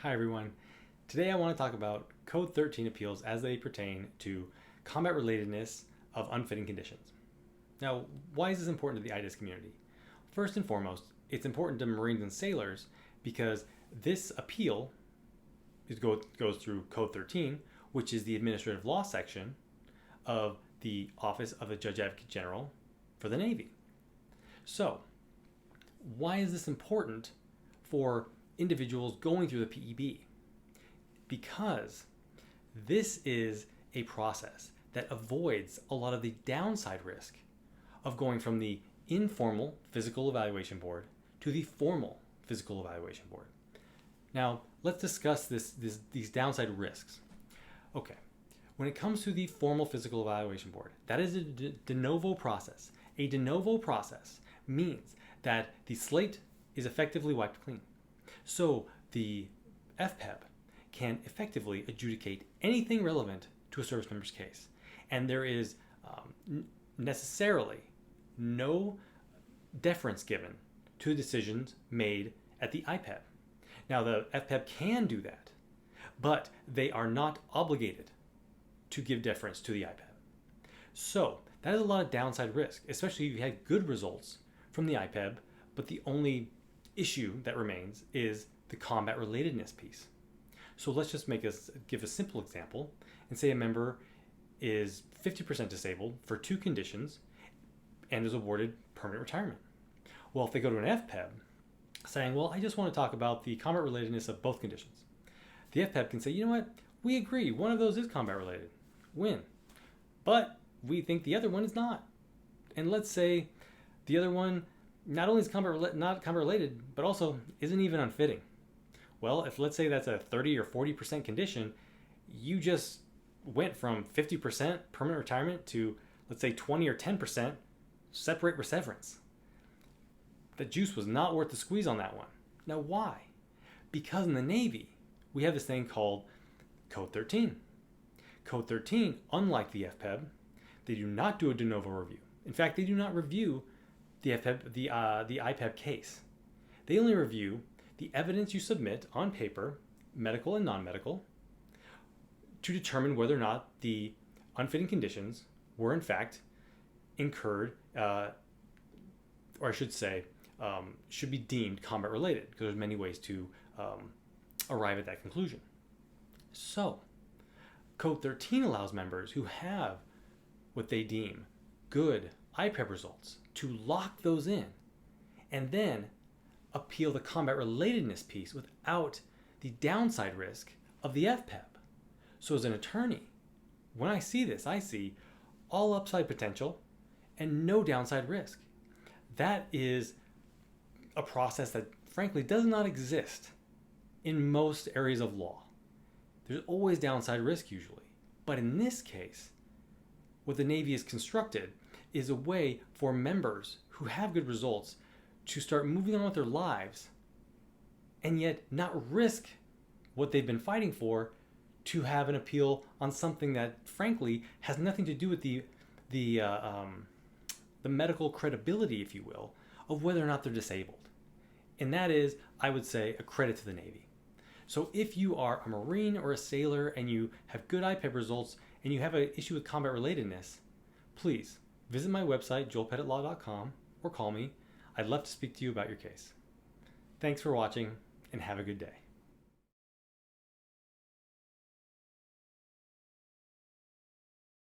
Hi everyone. Today I want to talk about Code 13 appeals as they pertain to combat relatedness of unfitting conditions. Now, why is this important to the IDES community? First and foremost, it's important to Marines and sailors because this appeal goes through Code 13, which is the administrative law section of the Office of the Judge Advocate General for the Navy. So, why is this important for individuals going through the PEB? Because this is a process that avoids a lot of the downside risk of going from the Informal Physical Evaluation Board to the Formal Physical Evaluation Board. Now, let's discuss these downside risks. Okay, when it comes to the Formal Physical Evaluation Board, that is a de novo process. A de novo process means that the slate is effectively wiped clean. So the FPEB can effectively adjudicate anything relevant to a service member's case. And there is necessarily no deference given to the decisions made at the IPEB. Now the FPEB can do that, but they are not obligated to give deference to the IPEB. So that is a lot of downside risk, especially if you had good results from the IPEB, but the only issue that remains is the combat relatedness piece. So let's just give a simple example and say a member is 50% disabled for 2 conditions and is awarded permanent retirement. Well, if they go to an FPEB saying, well, I just want to talk about the combat relatedness of both conditions, the FPEB can say, you know what, we agree, one of those is combat related, win. But we think the other one is not. And let's say the other one not only is not combat related, but also isn't even unfitting. Well, if let's say that's a 30 or 40% condition, you just went from 50% permanent retirement to, let's say, 20 or 10% separate severance. The juice was not worth the squeeze on that one. Now, why? Because in the Navy, we have this thing called Code 13. Code 13, unlike the FPEB, they do not do a de novo review. In fact, they do not review the IPEB case. They only review the evidence you submit on paper, medical and non-medical, to determine whether or not the unfitting conditions were in fact incurred, or I should say, should be deemed combat related, because there's many ways to arrive at that conclusion. So, Code 13 allows members who have what they deem good IPEB results to lock those in and then appeal the combat relatedness piece without the downside risk of the FPEB. So as an attorney, when I see this, I see all upside potential and no downside risk. That is a process that frankly does not exist in most areas of law. There's always downside risk usually. But in this case, what the Navy has constructed is a way for members who have good results to start moving on with their lives and yet not risk what they've been fighting for to have an appeal on something that frankly has nothing to do with the medical credibility, if you will, of whether or not they're disabled. And that is, I would say, a credit to the Navy. So if you are a Marine or a sailor and you have good IPEB results and you have an issue with combat relatedness, please visit my website, joelpettitlaw.com, or call me. I'd love to speak to you about your case. Thanks for watching and have a good day.